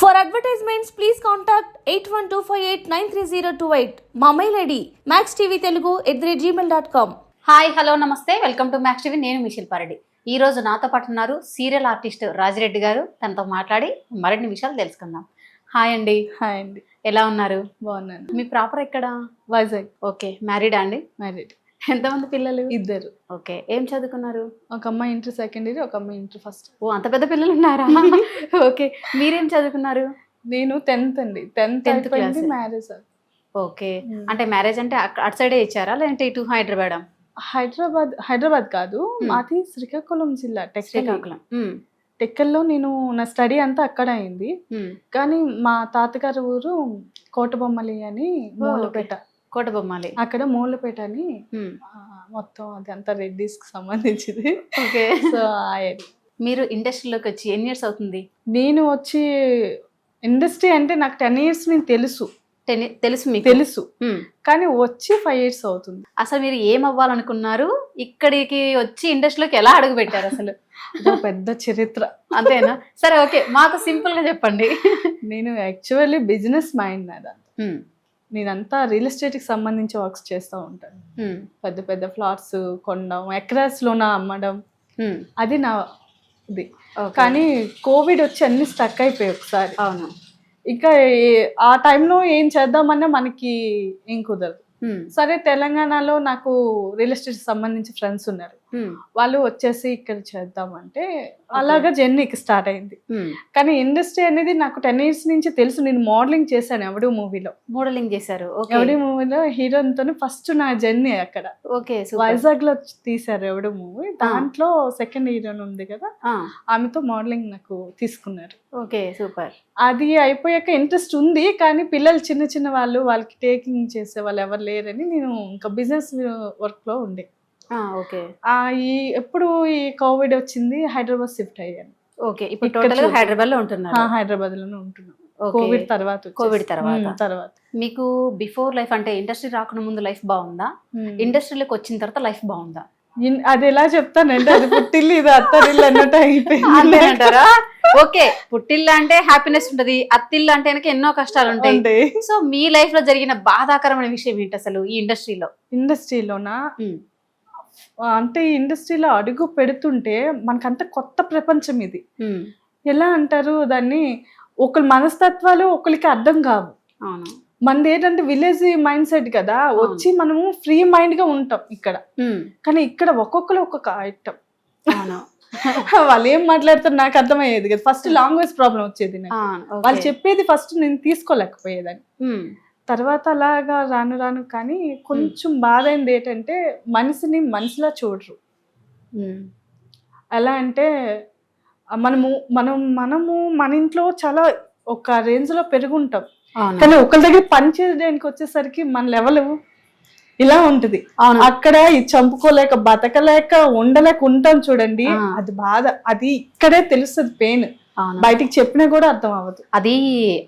For advertisements, please contact 8125893028. మా mail ID maxtvtelugu@gmail.com. Hi hello నమస్తే, welcome to max TV. నేను మీ శిల్పారెడ్డి. ఈ రోజు నాతో పాటు ఉన్నారు సీరియల్ ఆర్టిస్ట్ రాజిరెడ్డి గారు. తనతో మాట్లాడి మరిన్ని విషయాలు తెలుసుకుందాం. హాయ్ అండి. హాయ్ అండి, ఎలా ఉన్నారు? బాగున్నాను. మీ ప్రాపర్ ఎక్కడ? వైజాగ్. ఓకే, మ్యారీడా అండి? మ్యారీడ్. ఎంతమంది పిల్లలు? ఇద్దరు. ఓకే, ఏం చదువుకున్నారు? ఒక అమ్మాయి ఇంటర్ సెకండ్ ఇయర్, ఒక అమ్మాయి ఇంటర్ ఫస్ట్. ఓ, అంత పెద్ద పిల్లలు ఉన్నారా? ఓకే, మీరేం చదువుకున్నారు? నేను 10th అండి. 10th అయిపోయింది, class. మ్యారేజ్. ఓకే, అంటే మ్యారేజ్ అంటే అటు సైడే ఇచ్చారా లేదంటే ఇటు హైదరాబాద్? హైదరాబాద్ కాదు, మాది శ్రీకాకుళం జిల్లా శ్రీకాకుళం. టెక్కల్లో. నేను నా స్టడీ అంతా అక్కడ అయింది, కానీ మా తాతగారు ఊరు కోటబొమ్మలి అని మూలపేట. కోటబొమ్మాలి. అక్కడ మూలపేట అని మొత్తం అది అంతా రెడ్డిస్ కి సంబంధించింది. ఓకే, సో ఆ ఏరియా. మీరు ఇండస్ట్రీలోకి వచ్చి ఎన్ని ఇయర్స్ అవుతుంది? నేను వచ్చి ఇండస్ట్రీ అంటే నాకు 10 years నేను తెలుసు మీకు తెలుసు, కానీ వచ్చి 5 years అవుతుంది. అసలు మీరు ఏం అవ్వాలనుకున్నారు? ఇక్కడికి వచ్చి ఇండస్ట్రీలోకి ఎలా అడుగు పెట్టారు అసలు? పెద్ద చరిత్ర. అంతేనా? సరే, ఓకే, మాకు సింపుల్ గా చెప్పండి. నేను యాక్చువల్లీ బిజినెస్ మైండ్ నాదంతా. నేనంతా రియల్ ఎస్టేట్ కి సంబంధించి వర్క్స్ చేస్తూ ఉంటాను. పెద్ద పెద్ద ఫ్లాట్స్ కొనడం, ఎకరాస్ లోన అమ్మడం, అది నా ఇది. కానీ కోవిడ్ వచ్చి అన్ని స్టక్ అయిపోయాయి ఒకసారి. అవును. ఇంకా ఆ టైంలో ఏం చేద్దామన్నా మనకి ఏం కుదరదు. సరే, తెలంగాణలో నాకు రియల్ ఎస్టేట్ సంబంధించి ఫ్రెండ్స్ ఉన్నారు. వాళ్ళు వచ్చేసి ఇక్కడ చేద్దామంటే అలాగా జర్నీకి స్టార్ట్ అయింది. కానీ ఇండస్ట్రీ అనేది నాకు 10 years నుంచి తెలుసు. నేను మోడలింగ్ చేశాను ఎవడి మూవీలో. మోడలింగ్ చేశారు? ఎవడి మూవీలో హీరోయిన్తో ఫస్ట్ నా జర్నీ అక్కడ. ఓకే, వైజాగ్ లో తీశారు ఎవడి మూవీ. దాంట్లో సెకండ్ హీరోయిన్ ఉంది కదా, ఆమెతో మోడలింగ్ నాకు తీసుకున్నారు. Okay, super. అది అయిపోయాక ఇంట్రెస్ట్ ఉంది, కానీ పిల్లలు చిన్న చిన్న వాళ్ళకి టేకింగ్ చేసే వాళ్ళు ఎవరు లేరని నేను ఇంకా బిజినెస్ వర్క్ లో ఉండే. ఓకే, ఎప్పుడు ఈ కోవిడ్ వచ్చింది, హైదరాబాద్ షిఫ్ట్ అయ్యాను. ఓకే, ఇప్పుడు టోటల్ గా హైదరాబాద్ లో ఉంటున్నారు? హైదరాబాద్ లోనే ఉంటున్నాను. కోవిడ్ తర్వాత. మీకు బిఫోర్ లైఫ్ అంటే ఇండస్ట్రీ రాకుండా ముందు లైఫ్ బాగుందా? ఇండస్ట్రీలోకి వచ్చిన తర్వాత లైఫ్ బాగుందా? అది ఎలా చెప్తానంటే, అది పుట్టిల్లు ఇది అత్తరిల్లు అన్నట్టు అయిపోయింది అంటారా? ఓకే, పుట్టిల్లు అంటే హ్యాపీనెస్ ఉంటది, అత్తిల్లు అంటే ఎన్నో కష్టాలు ఉంటాయి. సో మీ లైఫ్ లో జరిగిన బాధాకరమైన విషయం ఏంటి అసలు ఈ ఇండస్ట్రీలోనా? అంటే ఈ ఇండస్ట్రీలో అడుగు పెడుతుంటే మనకంత కొత్త ప్రపంచం ఇది. ఎలా అంటారు దాన్ని, ఒకరి మనస్తత్వాలు ఒకరికి అర్థం కావు. మనది ఏంటంటే విలేజ్ మైండ్ సెట్ కదా, వచ్చి మనము ఫ్రీ మైండ్ గా ఉంటాం ఇక్కడ. కానీ ఇక్కడ ఒక్కొక్కరు ఒక్కొక్క ఐటమ్. వాళ్ళు ఏం మాట్లాడుతారు నాకు అర్థమయ్యేది కదా. ఫస్ట్ లాంగ్వేజ్ ప్రాబ్లం వచ్చేది నాకు. వాళ్ళు చెప్పేది ఫస్ట్ నేను తీసుకోలేకపోయేదాన్ని. తర్వాత అలాగా రాను రాను. కానీ కొంచెం బాధ అయింది ఏంటంటే, మనిషిని మనిషిలా చూడరు. ఎలా అంటే మనము మన ఇంట్లో చాలా ఒక రేంజ్ లో పెరుగుంటాం, కానీ ఒకరి దగ్గర పని చేయడానికి వచ్చేసరికి మన లెవెల్ ఇలా ఉంటది. అక్కడ చంపుకోలేక బతకలేక ఉండలేక ఉంటాం చూడండి, అది బాధ. అది ఇక్కడే తెలుస్తుంది పెయిన్. బయటికి చెప్పినా కూడా అర్థం అవ్వదు. అది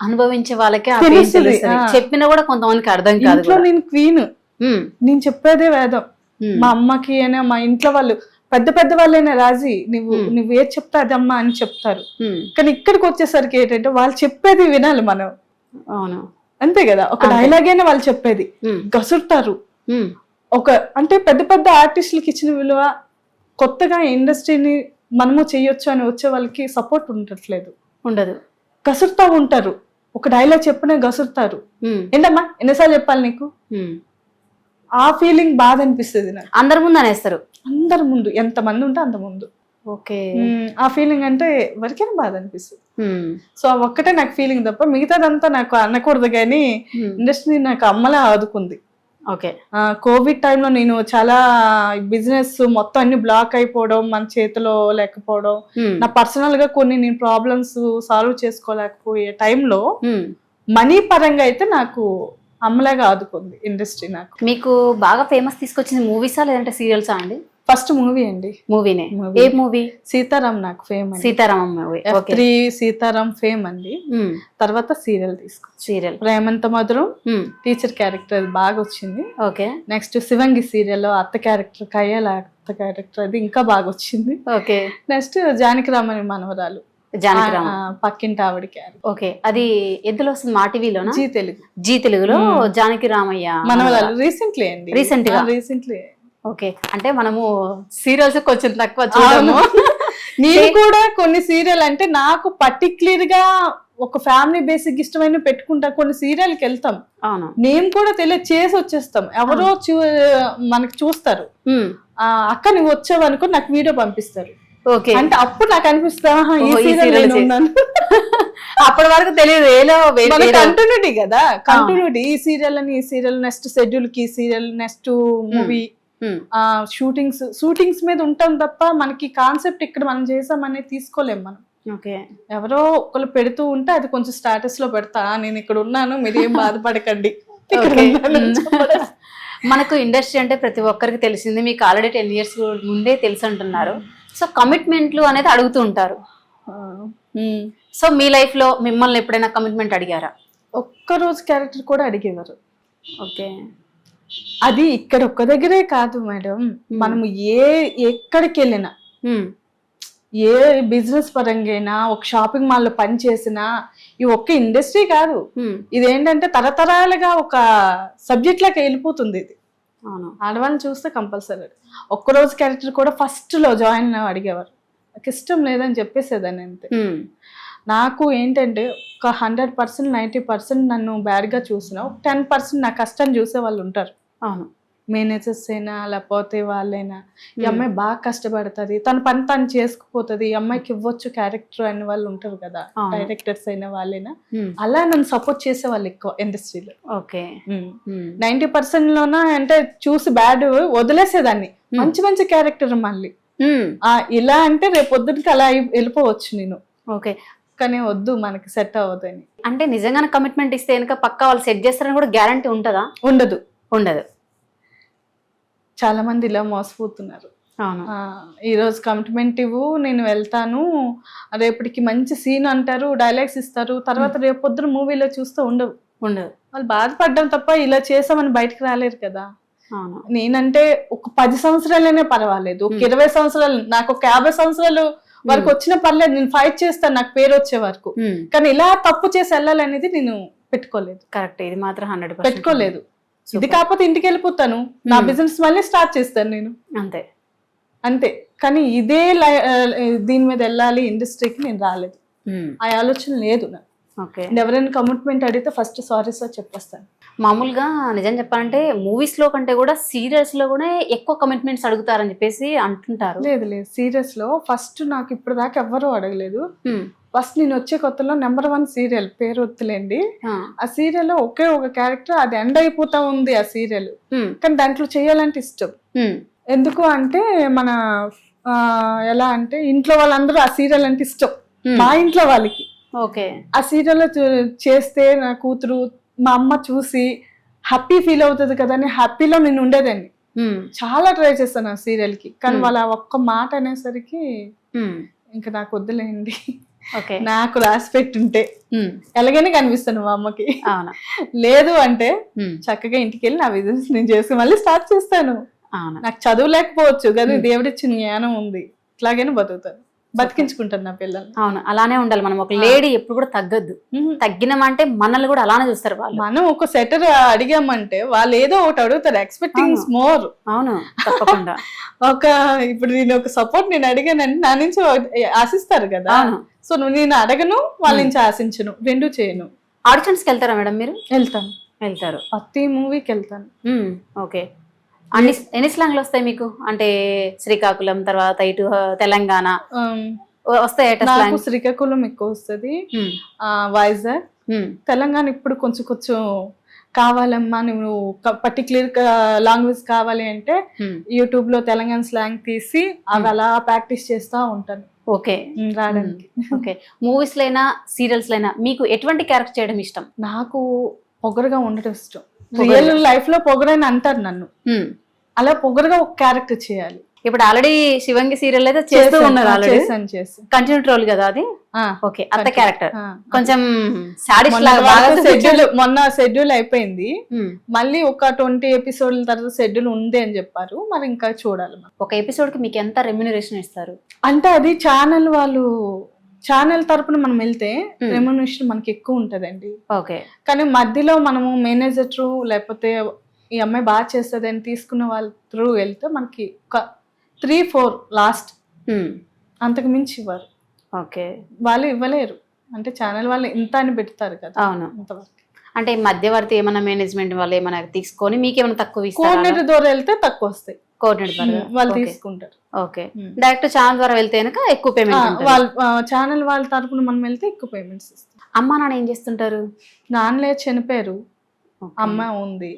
అనుభవించే వాళ్ళకే తెలుస్తుంది. చెప్పినా కూడా కొంతమందికి అర్థం కాదు. ఇంట్లో నేను క్వీన్, నేను చెప్పేదే వేదం. మా అమ్మకి అయినా మా ఇంట్లో వాళ్ళు పెద్ద పెద్ద వాళ్ళైనా రాజీ నువ్వు ఏది చెప్తా అదమ్మా అని చెప్తారు. కానీ ఇక్కడికి వచ్చేసరికి ఏంటంటే వాళ్ళు చెప్పేది వినాలి మనం. అవును, అంతే కదా. ఒక డైలాగ్ అయినా వాళ్ళు చెప్పేది గసురుతారు. అంటే పెద్ద పెద్ద ఆర్టిస్టులకి ఇచ్చిన విలువ కొత్తగా ఇండస్ట్రీని మనము చెయ్యొచ్చు అని వచ్చే వాళ్ళకి సపోర్ట్ ఉండదు. గసురుతా ఉంటారు. ఒక డైలాగ్ చెప్పినా గసురుతారు. ఏంటమ్మా ఎన్నిసార్లు చెప్పాలి నీకు? ఆ ఫీలింగ్ బాధ అనిపిస్తుంది నాకు. అందరి ముందు అనేస్తారు. అందరి ముందు, ఎంత మంది ఉంటే అంత ముందు. ఓకే, ఆ ఫీలింగ్ అంటే ఎవరికైనా బాధ అనిపిస్తుంది. సో ఒక్కటే నాకు ఫీలింగ్ తప్ప మిగతాదంతా నాకు అనకూడదు. కానీ ఇండస్ట్రీ నాకు అమ్మలా ఆదుకుంది. ఓకే, కోవిడ్ టైంలో నేను చాలా బిజినెస్ మొత్తం అన్ని బ్లాక్ అయిపోవడం, మన చేతిలో లేకపోవడం, నా పర్సనల్ గా కొన్ని నేను ప్రాబ్లమ్స్ సాల్వ్ చేసుకోలేకపోయే టైంలో మనీ పరంగా అయితే నాకు అమ్మలాగా ఆదుకుంది ఇండస్ట్రీ. నాకు మీకు బాగా ఫేమస్ తీసుకొచ్చింది మూవీసా లేదంటే సీరియల్సా అండి? ఫస్ట్ మూవీ అండి. మూవీనే? ఏ మూవీ? సీతారాం నాకు fame. Sitaram movie. F3 Sitaram fame అండి. తర్వాత సీరియల్ సీరియల్ ప్రేమంత మధురం టీచర్ క్యారెక్టర్ బాగా వచ్చింది. ఓకే, నెక్స్ట్ శివంగి సీరియల్ అత్త క్యారెక్టర్, కయ్యాల అత్త క్యారెక్టర్, అది ఇంకా బాగా వచ్చింది. ఓకే, నెక్స్ట్ జానకి రామని మనవరాలు జానకి రామ. పక్కింటి ఆవిడకి. ఓకే, అది ఎందులో వస్తుంది? మా టీవీలోనా? జీ తెలుగు. జీ తెలుగులో జానకి రామయ్య మనవరాలు రీసెంట్లీ అండి. రీసెంట్లీ. ఓకే, అంటే మనము సీరియల్స్ కొంచెం తక్కువ చూడము. నేను కూడా కొన్ని సీరియల్ అంటే నాకు పర్టిక్యులర్ గా ఒక ఫ్యామిలీ బేసిక్ ఇష్టమైన పెట్టుకుంటా. కొన్ని సీరియల్కి వెళ్తాం, నేమ్ కూడా తెలియదు, చేసి వచ్చేస్తాం. ఎవరో మనకి చూస్తారు, అక్క నువ్వు వచ్చావు అనుకో నాకు వీడియో పంపిస్తారు. ఓకే, అంటే అప్పుడు నాకు అనిపిస్తా ఈ సీరియల్ ఉన్నాను. అప్పటి వరకు తెలియదు, కంటిన్యూటీ కదా, కంటిన్యూటీ. ఈ సీరియల్ నెక్స్ట్ షెడ్యూల్ కి సీరియల్, నెక్స్ట్ మూవీ, షూటింగ్స్ మీద ఉంటాం తప్ప మనకి కాన్సెప్ట్ ఇక్కడ మనం చేసామనేది తీసుకోలేం మనం. ఎవరో ఒకళ్ళు పెడుతూ ఉంటే అది కొంచెం స్టేటస్ లో పెడతా, నేను ఇక్కడ ఉన్నాను మీరు ఏం బాధపడకండి. మనకు ఇండస్ట్రీ అంటే ప్రతి ఒక్కరికి తెలిసింది, మీకు ఆల్రెడీ 10 years ముందే తెలుసు అంటున్నారు. సో కమిట్మెంట్లు అనేది అడుగుతూ ఉంటారు. సో మీ లైఫ్ లో మిమ్మల్ని ఎప్పుడైనా కమిట్మెంట్ అడిగారా? ఒక్కరోజు క్యారెక్టర్ కూడా అడిగేవారు. ఓకే, అది ఇక్కడ ఒక్క దగ్గరే కాదు మేడం, మనము ఎక్కడికి వెళ్ళినా, ఏ బిజినెస్ పరంగా ఒక షాపింగ్ మాల్ లో పని చేసినా, ఈ ఒక్క ఇండస్ట్రీ కాదు, ఇదేంటంటే తరతరాలుగా ఒక సబ్జెక్ట్ లాగా వెళ్ళిపోతుంది. ఇది ఆడవాళ్ళని చూస్తే కంపల్సరీ ఒక్కరోజు క్యారెక్టర్ కూడా ఫస్ట్ లో జాయిన్ అడిగేవారు. నాకు ఇష్టం లేదని చెప్పేసేదాన్ని అంతే. నాకు ఏంటంటే ఒక 100%, 90% నన్ను బ్యాడ్ గా చూసిన, 10% నా కష్టం చూసే వాళ్ళు ఉంటారు. మేనేజర్స్ అయినా లేకపోతే వాళ్ళైనా, ఈ అమ్మాయి బాగా కష్టపడుతుంది, తన పని తను చేసుకుపోతుంది, ఈ అమ్మాయికి ఇవ్వచ్చు క్యారెక్టర్ అనే వాళ్ళు ఉంటారు కదా, డైరెక్టర్స్ అయినా వాళ్ళైనా. అలా నన్ను సపోర్ట్ చేసే వాళ్ళు ఎక్కువ ఇండస్ట్రీలో. 90% లోన అంటే చూసి బ్యాడ్ వదిలేసేదాన్ని, మంచి మంచి క్యారెక్టర్ మళ్ళీ ఇలా అంటే రేపు పొద్దునకి అలా వెళ్ళిపోవచ్చు నేను. ఓకే, కానీ వద్దు మనకి సెట్ అవ్వదని. అంటే నిజంగానే కమిట్మెంట్ ఇస్తే కనుక పక్కా వాళ్ళు సెట్ చేస్తారని కూడా గ్యారంటీ ఉంటుందా? ఉండదు. చాలా మంది ఇలా మోసపోతున్నారు. ఈ రోజు కమిట్మెంట్ ఇవ్వు నేను వెళ్తాను, రేపటికి మంచి సీన్ అంటారు, డైలాగ్స్ ఇస్తారు, తర్వాత రేపు పొద్దున మూవీలో చూస్తే ఉండవు. వాళ్ళు బాధపడ్డం తప్ప ఇలా చేసామని బయటకు రాలేరు కదా. నేనంటే ఒక 10 సంవత్సరాలనే పర్వాలేదు, ఒక 20 సంవత్సరాలు, నాకు ఒక 50 సంవత్సరాలు వరకు వచ్చిన పర్లేదు, నేను ఫైట్ చేస్తాను నాకు పేరు వచ్చే వరకు. కానీ ఇలా తప్పు చేసి వెళ్ళాలనేది నేను పెట్టుకోలేదు. కరెక్ట్, ఇది మాత్రం 100% పెట్టుకోలేదు. ఇది కాకపోతే ఇంటికి వెళ్ళిపోతాను, నా బిజినెస్ మళ్ళీ స్టార్ట్ చేస్తాను నేను, అంతే. కానీ ఇదే దీని మీద వెళ్ళాలి ఇండస్ట్రీకి నేను రాలేదు, ఆ ఆలోచన లేదు నాకు. ఎవరైనా కమిట్మెంట్ అడిగితే ఫస్ట్ సారీ సార్ చెప్పేస్తాను. మామూలుగా నిజం చెప్పాలంటే మూవీస్ లో కంటే కూడా సీరియల్స్ లో కూడా ఎక్కువ కమిట్మెంట్స్ అడుగుతారని చెప్పేసి అంటుంటారు. లేదు, సీరియల్స్ లో ఫస్ట్ నాకు ఇప్పుడు దాకా ఎవ్వరూ అడగలేదు. ఫస్ట్ నేను వచ్చే కొత్తలో నెంబర్ 1 సీరియల్, పేరు వద్దులేండి, ఆ సీరియల్ ఒకే ఒక క్యారెక్టర్, అది ఎండ్ అయిపోతా ఉంది ఆ సీరియల్, కానీ దాంట్లో చేయాలంటే ఇష్టం. ఎందుకు అంటే మన ఎలా అంటే ఇంట్లో వాళ్ళందరూ ఆ సీరియల్ అంటే ఇష్టం, మా ఇంట్లో వాళ్ళకి. ఆ సీరియల్ చేస్తే నా కూతురు మా అమ్మ చూసి హ్యాపీ ఫీల్ అవుతుంది కదా అని హ్యాపీలో నేను ఉండేదాన్ని. చాలా ట్రై చేస్తాను ఆ సీరియల్ కి, కానీ వాళ్ళ ఒక్క మాట అనేసరికి ఇంకా నాకు వద్దులేండి, నాకు రాసి పెట్టుంటే ఎలాగైనా కనిపిస్తాను మా అమ్మకి, లేదు అంటే చక్కగా ఇంటికి వెళ్ళి నా బిజినెస్ నేను చేసి మళ్ళీ స్టార్ట్ చేస్తాను. నాకు చదువు లేకపోవచ్చు కానీ దేవుడిచ్చిన జ్ఞానం ఉంది, ఇట్లాగైనా బతుకుతాను, బతికించుకుంటాను నా పిల్లల్ని. అవును, అలానే ఉండాలి. మనం ఒక లేడీ ఎప్పుడు కూడా తగ్గద్దు, తగ్గినామంటే మనల్ని కూడా అలానే చూస్తారు వాళ్ళు. మనం ఒక సెటర్ అడిగామంటే వాళ్ళు ఏదో ఒకటి అడుగుతారు, ఎక్స్పెక్టింగ్ మోర్. అవును, తప్పకుండా. ఇప్పుడు నేను ఒక సపోర్ట్ నేను అడిగానంటే నా నుంచి ఆశిస్తారు కదా, సో నేను అడగను, వాళ్ళ నుంచి ఆశించను, రెండు చేయను. ఆడిషన్స్ కి వెళ్తారా మేడం మీరు? వెళ్తారు, ప్రతి మూవీకి వెళ్తాను. ఓకే, ఎన్ని స్లాంగ్ లో వస్తాయి మీకు? అంటే శ్రీకాకుళం తర్వాత ఇటు తెలంగాణ వస్తాయి. శ్రీకాకుళం ఎక్కువ వస్తుంది, వైజాగ్, తెలంగాణ ఇప్పుడు కొంచెం కొంచెం కావాలమ్మా నువ్వు పర్టిక్యులర్ లాంగ్వేజ్ కావాలి అంటే యూట్యూబ్ లో తెలంగాణ స్లాంగ్ తీసి అవి అలా ప్రాక్టీస్ చేస్తా ఉంటాను. ఓకే, రావడానికి. ఓకే, మూవీస్ లైనా సీరియల్స్ లైనా మీకు ఎటువంటి క్యారెక్టర్ చేయడం ఇష్టం? నాకు పొగరుగా ఉండటం ఇష్టం. రియల్ లైఫ్ లో పొగరని అంటారు నన్ను, అలా పొగరుగా ఒక క్యారెక్టర్ చేయాలి. ఇప్పుడు ఆల్రెడీ శివంగి సీరియల్ అయితే చేస్తూ ఉన్నారు, కంటిన్యూ రోల్ కదా అది. ఓకే, అత్త క్యారెక్టర్ కొంచెం మొన్న షెడ్యూల్ అయిపోయింది, మళ్ళీ ఒక 20 ఎపిసోడ్ల తర్వాత షెడ్యూల్ ఉంది అని చెప్పారు, మరి ఇంకా చూడాలి. ఒక ఎపిసోడ్ కి మీకు ఎంత రెమ్యూనరేషన్ ఇస్తారు? అంటే అది ఛానల్ వాళ్ళు ఛానల్ తరపున మనం వెళ్తే రెమ్యునరేషన్ మనకి ఎక్కువ ఉంటదండి. ఓకే. కానీ మధ్యలో మనము మేనేజర్ త్రూ లేకపోతే ఈ అమ్మాయి బాగా చేస్తుంది అని తీసుకున్న వాళ్ళ త్రూ వెళ్తే మనకి ఒక 3-4 లాస్ట్, అంతకు మించి ఇవ్వరు. ఓకే. వాళ్ళు ఇవ్వలేరు, అంటే ఛానల్ వాళ్ళు ఇంత అని పెడతారు కదా. అవును. అంతవరకు అంటే మధ్యవర్తి ఏమైనా మేనేజ్మెంట్ వాళ్ళు ఏమైనా తీసుకొని మీకేమైనా తక్కువ ఇస్తారా? కోఆర్డినేటర్ ద్వారా వెళ్తే తక్కువ వస్తాయి, కోఆర్డినేటర్ వాళ్ళు తీసుకుంటారు. ఓకే. డైరెక్ట్ ఛానల్ ద్వారా వెళ్తే కనుక ఎక్కువ పేమెంట్. వాళ్ళు ఛానల్ వాళ్ళ తరపున మనం వెళ్తే ఎక్కువ పేమెంట్స్ ఇస్తాం. అమ్మా నాన్న ఏం చేస్తుంటారు? నాన్నలే చనిపోయారు, అమ్మ ఉంది.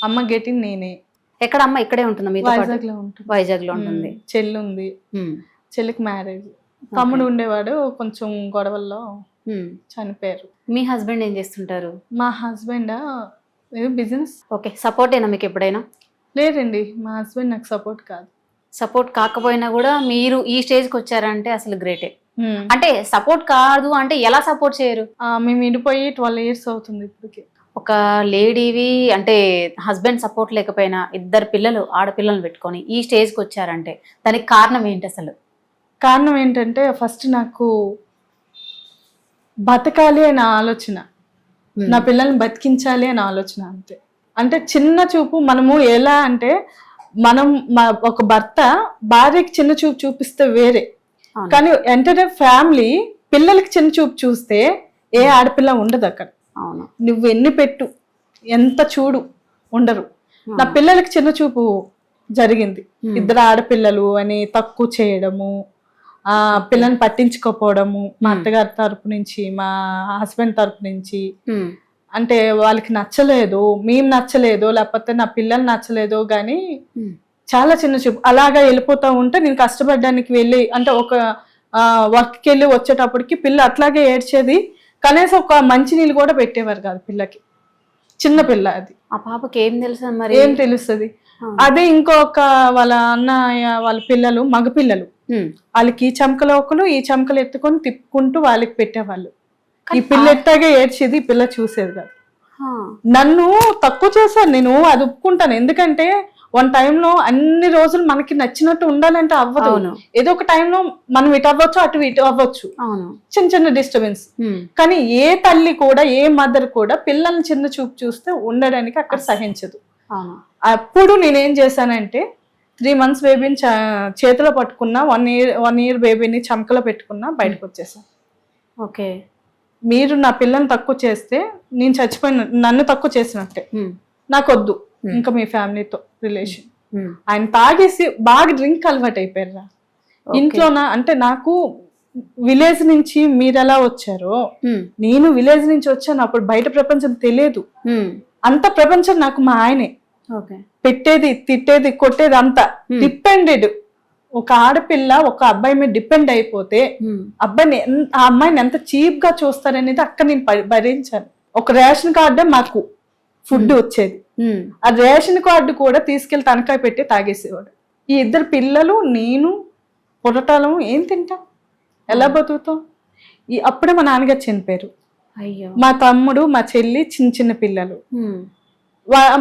అమ్మ గెటింగ్ నేనే. ఎక్కడ అమ్మ? ఇక్కడే ఉంటుందా మీతో పాటు? వైజాగ్ లో ఉంటుంది. వైజాగ్ లో ఉంటుంది. చెల్లి ఉంది, చెల్లికి మ్యారేజ్. తమ్ముడు ఉండేవాడు, కొంచెం గొడవల్లో చనిపోయారు. మీ హస్బెండ్ ఏం చేస్తుంటారు? మా హస్బెండ్ బిజినెస్. ఓకే. సపోర్ట్ ఏనా మీకు ఎప్పుడైనా? లేదండి, మా హస్బెండ్ నాకు సపోర్ట్ కాదు. సపోర్ట్ కాకపోయినా కూడా మీరు ఈ స్టేజ్కి వచ్చారంటే అసలు గ్రేటే. అంటే సపోర్ట్ కాదు అంటే ఎలా సపోర్ట్ చేయరు? మేము విడిపోయి 12 years అవుతుంది ఇప్పటికి. ఒక లేడీవి అంటే హస్బెండ్ సపోర్ట్ లేకపోయినా 2 పిల్లలు ఆడపిల్లలు పెట్టుకొని ఈ స్టేజ్కి వచ్చారంటే దానికి కారణం ఏంటి అసలు? కారణం ఏంటంటే ఫస్ట్ నాకు బతకాలి అనే ఆలోచన, నా పిల్లల్ని బతికించాలి అనే ఆలోచన, అంతే. అంటే చిన్న చూపు మనము ఎలా అంటే మనం ఒక భర్త భార్యకి చిన్న చూపు చూపిస్తే వేరే, కానీ ఎంటనే ఫ్యామిలీ పిల్లలకి చిన్న చూపు చూస్తే ఏ ఆడపిల్ల ఉండదు అక్కడ. అవును. నువ్వు ఎన్ని పెట్టు, ఎంత చూడు, ఉండరు. నా పిల్లలకి చిన్న చూపు జరిగింది. 2 ఆడపిల్లలు అని తక్కువ చేయడము, పిల్లని పట్టించుకోపోవడము, మా అత్తగారి తరపు నుంచి, మా హస్బెండ్ తరపు నుంచి. అంటే వాళ్ళకి నచ్చలేదు, మేము నచ్చలేదు, లేకపోతే నా పిల్లలు నచ్చలేదు, కానీ చాలా చిన్న చూపు. అలాగా వెళ్ళిపోతా ఉంటే నేను కష్టపడడానికి వెళ్ళి అంటే ఒక వర్క్కి వెళ్ళి వచ్చేటప్పటికి పిల్ల అట్లాగే ఏడ్చేది. కనీసం ఒక మంచి నీళ్ళు కూడా పెట్టేవారు కాదు పిల్లకి, చిన్న పిల్ల అది. ఆ పాపకి ఏం తెలుసు మరి? ఏం తెలుస్తుంది? అదే ఇంకొక వాళ్ళ అన్నయ్య వాళ్ళ పిల్లలు, మగ పిల్లలు, వాళ్ళకి ఈ చమకలు ఒకరు ఈ చమకలు ఎత్తుకొని తిప్పుకుంటూ వాళ్ళకి పెట్టేవాళ్ళు. ఈ పిల్ల ఎట్టాగే ఏడ్చేది, ఈ పిల్ల చూసేది కాదు. నన్ను తక్కువ చేశాను, నేను అది ఒప్పుకుంటాను. ఎందుకంటే వన్ టైంలో అన్ని రోజులు మనకి నచ్చినట్టు ఉండాలంటే అవ్వదు. ఏదో ఒక టైంలో మనం ఇటు అవ్వచ్చు, అటు ఇటు అవ్వచ్చు, చిన్న చిన్న డిస్టర్బెన్స్. కానీ ఏ తల్లి కూడా, ఏ మదర్ కూడా పిల్లల్ని చిన్న చూపు చూస్తే ఉండడానికి అక్కడ సహించదు. అప్పుడు నేనేం చేశానంటే 3 months బేబీని చేతిలో పట్టుకున్నా, 1 year బేబీని చమకలో పెట్టుకున్నా, బయటకు వచ్చేసాను. ఓకే. మీరు నా పిల్లని తక్కువ చేస్తే నేను చచ్చిపోయిన, నన్ను తక్కువ చేసినట్టే. నాకు వద్దు ఇంకా మీ ఫ్యామిలీతో రిలేషన్. ఆయన తాగేసి బాగా డ్రింక్ అలవాటు అయిపోయారా ఇంట్లోనా. అంటే నాకు విలేజ్ నుంచి మీరు ఎలా వచ్చారో, నేను విలేజ్ నుంచి వచ్చాను. అప్పుడు బయట ప్రపంచం తెలియదు, అంత ప్రపంచం నాకు మా ఆయనే. పెట్టేది, తిట్టేది, కొట్టేది అంతా డిపెండెడ్. ఒక ఆడపిల్ల ఒక అబ్బాయి మీద డిపెండ్ అయిపోతే ఆ అమ్మాయిని ఎంత చీప్ గా చూస్తారనేది అక్కడ నేను భరించాను. ఒక రేషన్ కార్డే మాకు ఫుడ్ వచ్చేది, ఆ రేషన్ కార్డు కూడా తీసుకెళ్లి తనకాయ పెట్టి తాగేసేవాడు. ఈ 2 పిల్లలు, నేను, పొరటాలం ఏం తింటాం, ఎలా బతుకుతాం? అప్పుడే మా నాన్నగారు చనిపోయారు. మా తమ్ముడు, మా చెల్లి, చిన్న చిన్న పిల్లలు.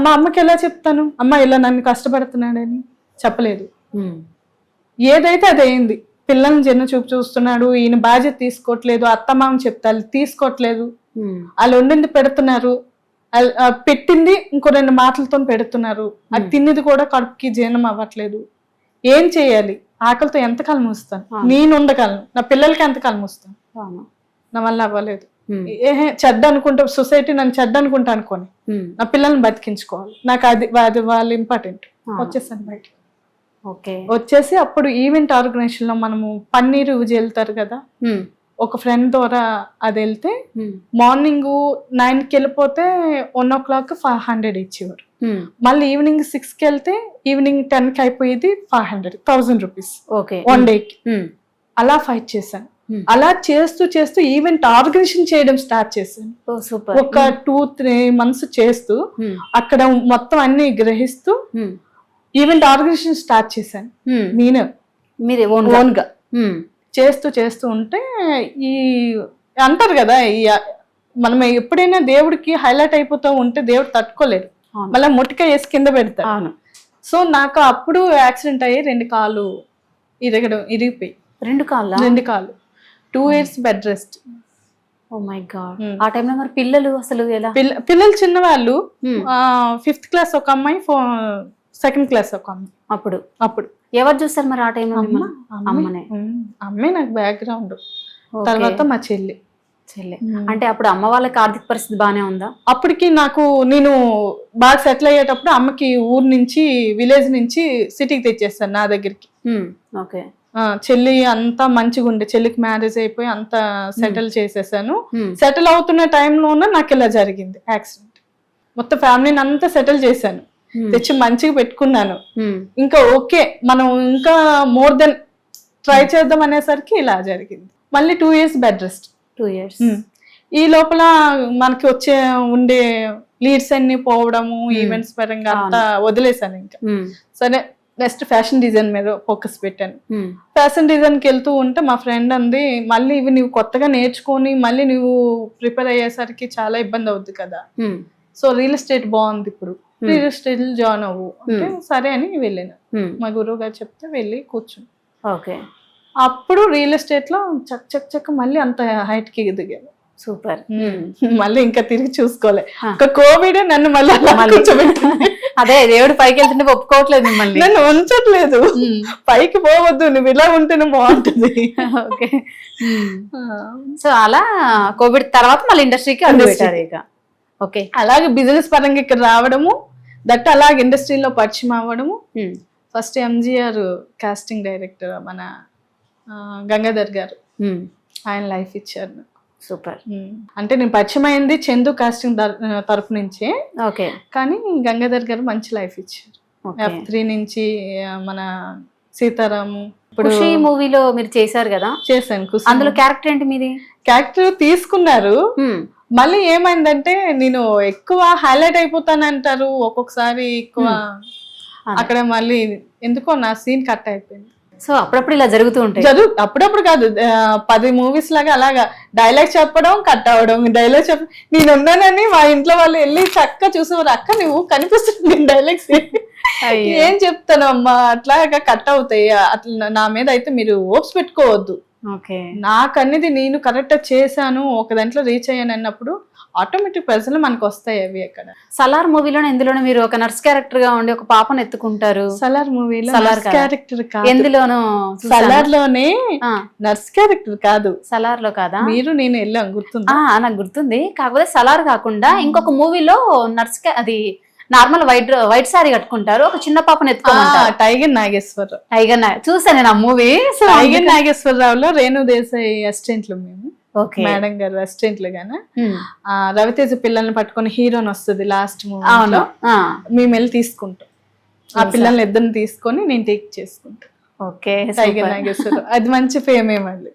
మా అమ్మకి ఎలా చెప్తాను, అమ్మ ఇలా నన్ను కష్టపడుతున్నాడని? చెప్పలేదు. ఏదైతే అది అయింది. పిల్లల్ని చిన్న చూపు చూస్తున్నాడు, ఈయన బాధ్యత తీసుకోవట్లేదు, అత్తమామ చెప్తారు తీసుకోవట్లేదు, వాళ్ళు వండింది పెడుతున్నారు, పెట్టింది ఇంకో 2 మాటలతో పెడుతున్నారు, అది తిన్నది కూడా కడుపుకి జీర్ణం అవ్వట్లేదు. ఏం చేయాలి? ఆకలితో ఎంతకాలం మూస్తాను? నేను ఉండగలను, నా పిల్లలకి ఎంతకాలం మూస్తాను? నా వల్ల అవ్వలేదు. చెడ్డ అనుకుంటే సొసైటీ నన్ను చెడ్డ అనుకుంటా అనుకోని నా పిల్లల్ని బతికించుకోవాలి, నాకు అది వాళ్ళు ఇంపార్టెంట్. వచ్చేసాను బయట. వచ్చేసి అప్పుడు ఈవెంట్ ఆర్గనైజేషన్ లో మనము పన్నీరు వెళ్తారు కదా, ఒక ఫ్రెండ్ ద్వారా అది వెళ్తే మార్నింగ్ 9కి వెళ్ళిపోతే 1 o'clock 500 ఇచ్చేవారు. మళ్ళీ ఈవినింగ్ 6కి వెళ్తే ఈవినింగ్ 10కి అయిపోయేది 1000 రూపీస్ 1 డేకి. అలా ఫైట్ చేశాను. అలా చేస్తూ చేస్తూ ఈవెంట్ ఆర్గనైజేషన్ చేయడం స్టార్ట్ చేశాను. ఒక 2-3 months చేస్తూ అక్కడ మొత్తం అన్ని గ్రహిస్తూ ఈవెంట్ ఆర్గనైజేషన్ స్టార్ట్ చేశాను. నేను ఓన్ గా చేస్తూ ఉంటే ఈ అంటారు కదా, మనం ఎప్పుడైనా దేవుడికి హైలైట్ అయిపోతూ ఉంటే దేవుడు తట్టుకోలేడు, మళ్ళీ మొట్టిక వేసి కింద పెడతాడు. సో నాకు అప్పుడు యాక్సిడెంట్ అయ్యి 2 కాళ్ళు ఇరిగిపోయి 2 కాళ్ళు 2 years bed rest. Oh my god. ఆ టైంలో మరి పిల్లలు అసలు ఎలా? పిల్లలు చిన్నవాళ్ళు, 5th క్లాస్ ఒక అమ్మాయి, 2nd క్లాస్ ఒక అమ్మాయి. అప్పుడు ఎవరు చూస్తారు మరి ఆ టైంలో? అమ్మనే. అమ్మే నాకు బ్యాక్గ్రౌండ్. తర్వాత మా చెల్లి. అంటే అప్పుడు అమ్మ వాళ్ళకి ఆర్థిక పరిస్థితి బానే ఉందా? అప్పటికి నేను బాగా సెటిల్ అయ్యేటప్పుడు అమ్మకి ఊరు నుంచి, విలేజ్ నుంచి సిటీకి తెచ్చేస్తాను నా దగ్గరికి. ఓకే. చెల్లి అంతా మంచిగా ఉండే, చెల్లికి మ్యారేజ్ అయిపోయి అంతా సెటిల్ చేసేసాను. సెటిల్ అవుతున్న టైంలోనే నాకు ఇలా జరిగింది యాక్సిడెంట్. మొత్తం ఫ్యామిలీని అంతా సెటిల్ చేశాను, తెచ్చి మంచిగా పెట్టుకున్నాను. ఇంకా ఓకే మనం ఇంకా మోర్ దెన్ ట్రై చేద్దాం అనేసరికి ఇలా జరిగింది. మళ్ళీ 2 years బెడ్ రెస్ట్. 2 years. ఈ లోపల మనకి ఉండే లీడ్స్ అన్ని పోవడము, ఈవెంట్స్ పరంగా అంతా వదిలేసాను. ఇంకా సరే నెక్స్ట్ ఫ్యాషన్ డిజైన్ మీద ఫోకస్ పెట్టాను. ఫ్యాషన్ డిజైన్కి వెళ్తూ ఉంటే మా ఫ్రెండ్ అంది, మళ్ళీ ఇవి నువ్వు కొత్తగా నేర్చుకొని మళ్ళీ నువ్వు ప్రిపేర్ అయ్యేసరికి చాలా ఇబ్బంది అవుద్ది కదా, సో రియల్ ఎస్టేట్ బాగుంది, ఇప్పుడు రియల్ ఎస్టేట్ జాయిన్ అవ్వు అంటే సరే అని వెళ్ళాను. మా గురువు గారు చెప్తే వెళ్ళి కూర్చుని ఓకే. అప్పుడు రియల్ ఎస్టేట్ లో చక్క మళ్ళీ అంత హైట్ కి దిగాను. సూపర్. మళ్ళీ ఇంకా తిరిగి చూసుకోలే. ఒక కోవిడ్ నన్ను మళ్ళీ అదే దేవుడు పైకి వెళ్తుంటే ఒప్పుకోవట్లేదు మిమ్మల్ని, నన్ను ఉంచట్లేదు. పైకి పోవద్దు, నువ్వు ఇలా ఉంటేనే బాగుంటుంది. ఓకే. సో అలా కోవిడ్ తర్వాత మళ్ళీ ఇండస్ట్రీకి అడుగుపెట్టారు ఇక. ఓకే. అలాగే బిజినెస్ పరంగా ఇక్కడ రావడము, దట్ అలాగే ఇండస్ట్రీలో పరిచయం అవ్వడము. ఫస్ట్ ఎంజిఆర్ కాస్టింగ్ డైరెక్టర్ మన గంగాధర్ గారు, ఆయన లైఫ్ ఇచ్చారు నాకు. సూపర్. అంటే నేను పరిచయం అయింది చందు కాస్టింగ్ తరపు నుంచే. ఓకే. కానీ గంగాధర్ గారు మంచి లైఫ్ ఇచ్చారు. F3 నుంచి మన సీతారాము. ఇప్పుడు మూవీలో మీరు చేశారు కదా, చేశాను. అందులో క్యారెక్టర్ ఏంటి మీది? క్యారెక్టర్ తీసుకున్నారు. మళ్ళీ ఏమైందంటే నేను ఎక్కువ హైలైట్ అయిపోతానంటారు ఒక్కొక్కసారి ఎక్కువ, అక్కడ మళ్ళీ ఎందుకో నా సీన్ కట్ అయిపోయింది. సో అప్పుడప్పుడు ఇలా జరుగుతూ ఉంటాయి. అప్పుడప్పుడు కాదు, 10 మూవీస్ లాగా అలాగా డైలాగ్ చెప్పడం, కట్ అవ్వడం, డైలాగ్ నేను ఉన్నానని మా ఇంట్లో వాళ్ళు వెళ్ళి చక్కగా చూసేవారు. అక్క నువ్వు కనిపిస్తుంది డైలాగ్స్, ఏం చెప్తాను అమ్మా, అట్లాగా కట్ అవుతాయి. అట్లా నా మీద అయితే మీరు హోప్స్ పెట్టుకోవద్దు. నాకు అనేది నేను కరెక్ట్ చేశాను, ఒక దాంట్లో రీచ్ అయ్యాను అన్నప్పుడు ఆటోమేటిక్ ప్రజలు మనకు వస్తాయి అవి. అక్కడ సలార్ మూవీలోనే ఎందులోనే మీరు ఒక నర్స్ క్యారెక్టర్ గా ఉండి ఒక పాపను ఎత్తుకుంటారు. సలార్ మూవీలో క్యారెక్టర్ ఎందులోనూ? సలార్ లోనే నర్స్ క్యారెక్టర్ కాదు. సలార్ లో కాదా? మీరు నేను వెళ్ళాం, గుర్తుందా? నాకు గుర్తుంది. కాకపోతే సలార్ కాకుండా ఇంకొక మూవీలో నర్స్, అది నార్మల్ వైట్ సారీ కట్టుకుంటారు, ఒక చిన్న పాపను ఎత్తుకోమంటారు. టైగర్ నాగేశ్వరరావు. చూసాను నేను ఆ మూవీ. టైగర్ నాగేశ్వరరావులో రేణు దేశాయ్ అసిస్టెంట్లు మేము, మేడం గారు అసిస్టెంట్లు గానే. రవితేజ పిల్లల్ని పట్టుకొని హీరోని వస్తుంది లాస్ట్ మూవీలో, మేము వెళ్ళి తీసుకుంటాం. ఆ పిల్లల్ని ఇద్దరిని తీసుకొని నేను టేక్ చేసుకుంటాం. ఓకే. టైగర్ నాగేశ్వరరావు అది మంచి ఫేమే. మళ్ళీ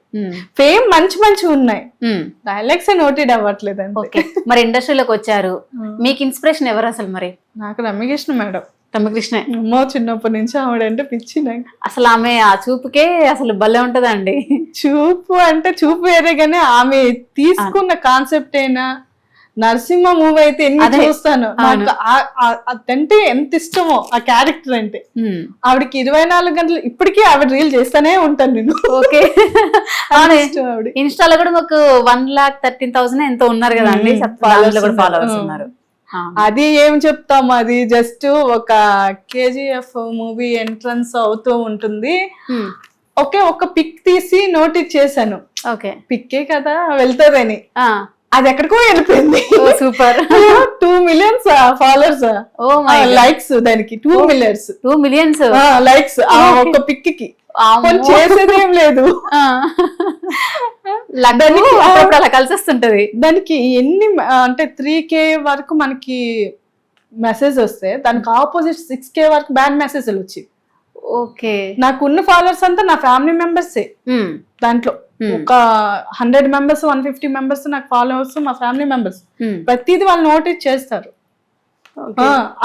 ఫేమ్ మంచి ఉన్నాయి, డైలాగ్స్ నోటెడ్ అవ్వట్లేదు అంతే. మరి ఇండస్ట్రీలోకి వచ్చారు, మీకు ఇన్స్పిరేషన్ ఎవరు అసలు? మరి నాకు రమ్యకృష్ణ మేడం. రమ్యకృష్ణ అమ్మో, చిన్నప్పటి నుంచి ఆవిడంటే పిచ్చి నాకు. అసలు ఆమె ఆ చూపుకే అసలు భలే ఉంటదండి. చూపు అంటే చూపు వేరే, కానీ ఆమె తీసుకున్న కాన్సెప్ట్ అయినా, నరసింహ మూవీ అయితే ఎన్ని చూస్తాను, నాకు అదంటే ఎంత ఇష్టమో ఆ క్యారెక్టర్ అంటే. ఆవిడకి 24 గంటలు ఇప్పటికీ ఆవిడ రీల్ చేస్తానే ఉంటాను నేను. ఓకే. ఇన్స్టాలో కూడా మాకు 1,13,000 ఎంతో ఉన్నారు కదా అండి ఫాలోవర్స్ ఉన్నారు. అది ఏం చెప్తాము, అది జస్ట్ ఒక KGF మూవీ ఎంట్రన్స్ అవుతూ ఉంటుంది. ఓకే, ఒక పిక్ తీసి నోటీస్ చేశాను. ఓకే, పిక్కే కదా వెళ్తారని, అది ఎక్కడికో వెళ్ళిపోయింది. సూపర్. 2 million ఫాలోవర్స్, లైక్స్ దానికి 2 million లైక్స్ ఒక పిక్ కి. చేసేదేం లేదు, అలా కలిసి వస్తుంటది. దానికి ఎన్ని అంటే 3K వరకు మనకి మెసేజ్ వస్తే, దానికి ఆపోజిట్ 6K వరకు బ్యాడ్ మెసేజ్లు వచ్చి. ఓకే, నాకున్న ఫాలోవర్స్ అంతా నా ఫ్యామిలీ మెంబర్సే. దాంట్లో ఒక 100 members 150 members నాకు ఫాలోవర్స్ మా ఫ్యామిలీ మెంబర్స్. ప్రతిదీ వాళ్ళు నోటీస్ చేస్తారు.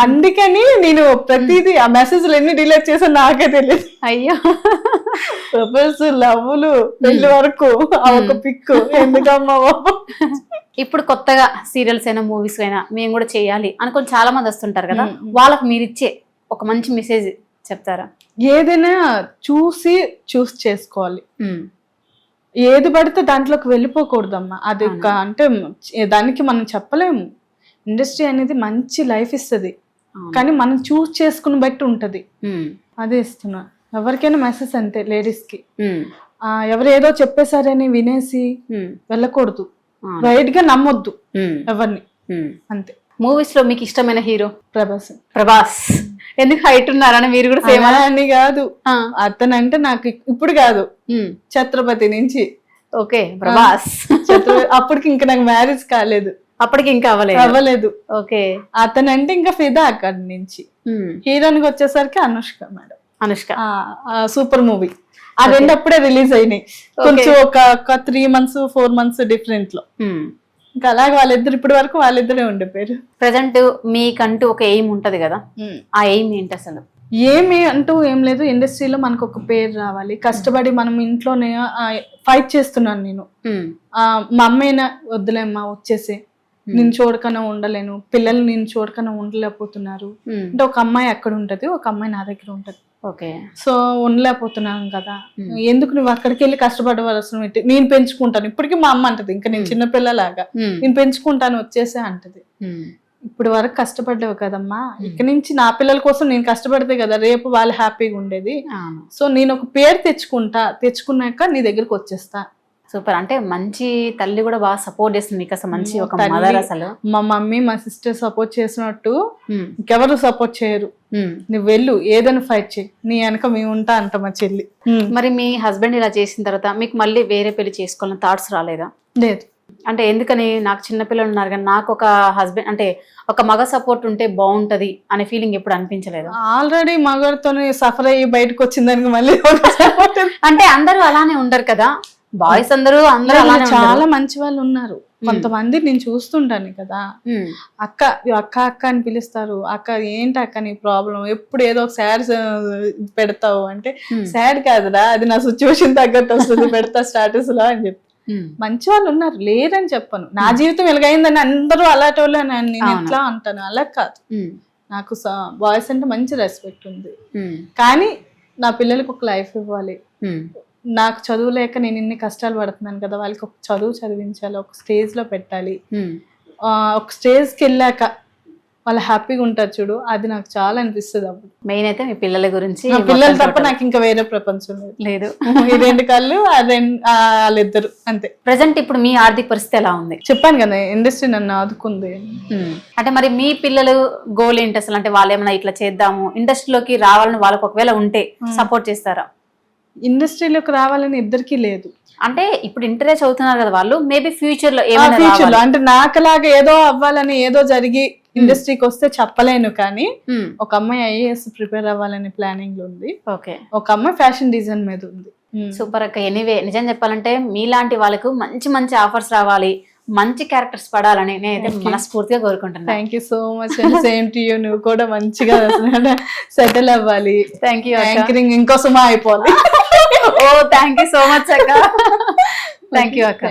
అందుకని నేను ప్రతిదీ ఆ మెసేజ్లు ఎన్ని డిలీట్ చేసా నాకే తెలియదు. అయ్యో, ప్రపోజ్, లవ్లు, పెళ్లి వరకు ఆ ఒక పిక్ ఎందుకమ్మా. ఇప్పుడు కొత్తగా సీరియల్స్ అయినా మూవీస్ అయినా మేము కూడా చేయాలి అనుకొని చాలా మంది వస్తుంటారు కదా, వాళ్ళకి మీరు ఇచ్చే ఒక మంచి మెసేజ్ చెప్తారా? ఏదైనా చూస్ చేసుకోవాలి. ఏది పడితే దాంట్లోకి వెళ్ళిపోకూడదమ్మా. అది అంటే దానికి మనం చెప్పలేము. ఇండస్ట్రీ అనేది మంచి లైఫ్ ఇస్తుంది, కానీ మనం చూస్ చేసుకుని బట్టి ఉంటది. అదే ఇస్తున్నా ఎవరికైనా మెసేజ్ అంతే, లేడీస్ కి ఎవరు ఏదో చెప్పేశారని వినేసి వెళ్ళకూడదు. రైట్ గా నమ్మొద్దు ఎవరిని, అంతే. మూవీస్ లో మీకు ఇష్టమైన హీరో? ప్రభాస్. ఎందుకు హైట్ ఉన్నారని మీరు కూడా సేమ్ అని కాదు, అతనంటే నాకు ఇప్పుడు కాదు, ఛత్రపతి నుంచి. ఓకే, ప్రభాస్. అప్పటికి ఇంకా నాకు మ్యారేజ్ కాలేదు, అప్పటికి ఇంకా అవ్వలేదు. ఓకే, అతనంటే ఇంకా ఫిదా అక్కడి నుంచి. హీరోయిన్ వచ్చేసరికి Anushka madam. Anushka super movie. ఆ రెండు అప్పుడే రిలీజ్ అయినాయి, కొంచెం ఒక 3 months 4 months డిఫరెంట్ లో. ఇంకా అలాగే వాళ్ళిద్దరు ఇప్పటి వరకు వాళ్ళిద్దరే ఉండిపోయారు. ప్రెసెంట్ మీకంటూ ఒక ఎయిమ్ ఉంటది కదా, ఆ ఎయిమ్ ఏంటి అసలు? ఏమి అంటూ ఏం లేదు, ఇండస్ట్రీలో మనకు ఒక పేరు రావాలి, కష్టపడి మనం ఇంట్లోనే ఫైట్ చేస్తున్నాను నేను. మా అమ్మైనా వద్దులేమ్మా వచ్చేసి, నేను చూడకనే ఉండలేను, పిల్లలు నేను చూడకనే ఉండలేకపోతున్నారు అంటే ఒక అమ్మాయి అక్కడ ఉంటది, ఒక అమ్మాయి నా దగ్గర ఉంటది. ఓకే, సో ఉండలేకపోతున్నాను కదా, ఎందుకు నువ్వు అక్కడికి వెళ్ళి కష్టపడవలసిన ఏంటి, నేను పెంచుకుంటాను. ఇప్పటికీ మా అమ్మ అంటది, ఇంకా నేను చిన్నపిల్లలాగా నేను పెంచుకుంటాను వచ్చేసే అంటది. ఇప్పుడు వరకు కష్టపడ్డావు కదమ్మా, ఇక్కడి నుంచి నా పిల్లల కోసం నేను కష్టపడితే కదా రేపు వాళ్ళు హ్యాపీగా ఉండేది. సో నేను ఒక పేరు తెచ్చుకున్నాక నీ దగ్గరకు వచ్చేస్తా. సూపర్. అంటే మంచి తల్లి కూడా బాగా సపోర్ట్ చేస్తుంది మీకు, అసలు మంచి ఒక మదర్. అసలు మా మమ్మీ మా సిస్టర్ సపోర్ట్ చేసినట్టు ఇంకెవరు సపోర్ట్ చేయరు. నువ్వు వెళ్ళు, ఏదైనా ఫైట్ చేయి, నీ వెనక మేము ఉంటా అంట మా చెల్లి. మరి మీ హస్బెండ్ ఇలా చేసిన తర్వాత మీకు మళ్ళీ వేరే పెళ్లి చేసుకోవాలని థాట్స్ రాలేదా? లేదు. అంటే ఎందుకని, నాకు చిన్నపిల్లలు ఉన్నారు కానీ నాకు ఒక హస్బెండ్ అంటే ఒక మగ సపోర్ట్ ఉంటే బాగుంటది అనే ఫీలింగ్ ఎప్పుడు అనిపించలేదు? ఆల్రెడీ మగడితోనే సఫర్ అయ్యి బయటకు వచ్చిందానికి మళ్ళీ అంటే అందరూ అలానే ఉండరు కదా, బాయ్స్ అందరూ అలానే చాలా మంచి వాళ్ళు ఉన్నారు. కొంతమంది నేను చూస్తుంటాను కదా, అక్క అక్క అక్క అని పిలుస్తారు. అక్క ఏంటి అక్క నీ ప్రాబ్లం, ఎప్పుడు ఏదో ఒక సాడ్ పెడతావు అంటే, సాడ్ కాదురా అది నా సిచ్యువేషన్ తగ్గట్టు వస్తుంది, పెడతా స్టాటస్ లో అని చెప్పి. మంచి వాళ్ళు ఉన్నారు, లేరని చెప్పను. నా జీవితం వెలుగైందని అందరూ అలాంటి వాళ్ళు నేను ఎట్లా అంటాను, అలా కాదు. నాకు బాయ్స్ అంటే మంచి రెస్పెక్ట్ ఉంది, కానీ నా పిల్లలకి ఒక లైఫ్ ఇవ్వాలి. నాకు చదువు లేక నేను ఇన్ని కష్టాలు పడుతున్నాను కదా, వాళ్ళకి ఒక చదువు చదివించాలి, ఒక స్టేజ్ లో పెట్టాలి. ఒక స్టేజ్కి వెళ్ళాక వాళ్ళు హ్యాపీగా ఉంటారు చూడు, అది నాకు చాలా అనిపిస్తుంది. అప్పుడు మెయిన్ అయితే మీ పిల్లల గురించి, పిల్లలు తప్ప నాకు ఇంకా వేరే ప్రపంచం లేదు. ఈ 2 కళ్ళు వాళ్ళిద్దరు అంతే. ప్రెసెంట్ ఇప్పుడు మీ ఆర్థిక పరిస్థితి ఎలా ఉంది? చెప్పాను కదా ఇండస్ట్రీ నన్ను ఆదుకుంది. అంటే మరి మీ పిల్లలు గోల్ ఏంటి అసలు? అంటే వాళ్ళు ఏమైనా ఇట్లా చేద్దాము ఇండస్ట్రీలోకి రావాలని వాళ్ళకి ఒకవేళ ఉంటే సపోర్ట్ చేస్తారా? ఇండస్ట్రీలోకి రావాలని ఇద్దరికి లేదు. అంటే ఇప్పుడు ఇంటరే చదువుతున్నారు కదా వాళ్ళు, మేబీ ఫ్యూచర్ లో అంటే నాకులాగా ఏదో అవ్వాలని ఏదో జరిగి ఇండస్ట్రీకి వస్తే చెప్పలేను, కానీ ఒక అమ్మాయి IAS ప్రిపేర్ అవ్వాలని ప్లానింగ్ లో ఉంది. ఓకే, ఒక అమ్మాయి ఫ్యాషన్ డిజైన్ మీద ఉంది. సూపర్ అక్క. ఎనీవే నిజం చెప్పాలంటే మీలాంటి వాళ్ళకు మంచి మంచి ఆఫర్స్ రావాలి, మంచి క్యారెక్టర్స్ పడాలని నేనైతే మనస్ఫూర్తిగా కోరుకుంటున్నాను. Thank you so much. Same to you. నువ్వు కూడా మంచిగా సెటిల్ అవ్వాలి. Thank you. యాంకరింగ్ ఇంకోసమా అయిపోవాలి. ఓ థ్యాంక్ యూ సో మచ్ అక్క. థ్యాంక్ యూ అక్క.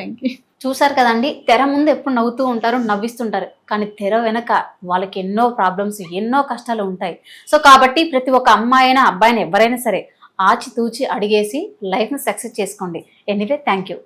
చూసారు కదండి, తెర ముందు ఎప్పుడు నవ్వుతూ ఉంటారు, నవ్విస్తుంటారు, కానీ తెర వెనక వాళ్ళకి ఎన్నో ప్రాబ్లమ్స్, ఎన్నో కష్టాలు ఉంటాయి. సో కాబట్టి ప్రతి ఒక్క అమ్మాయి అయినా అబ్బాయిని ఎవరైనా సరే ఆచితూచి అడిగేసి లైఫ్ని సక్సెస్ చేసుకోండి. Anyway thank you.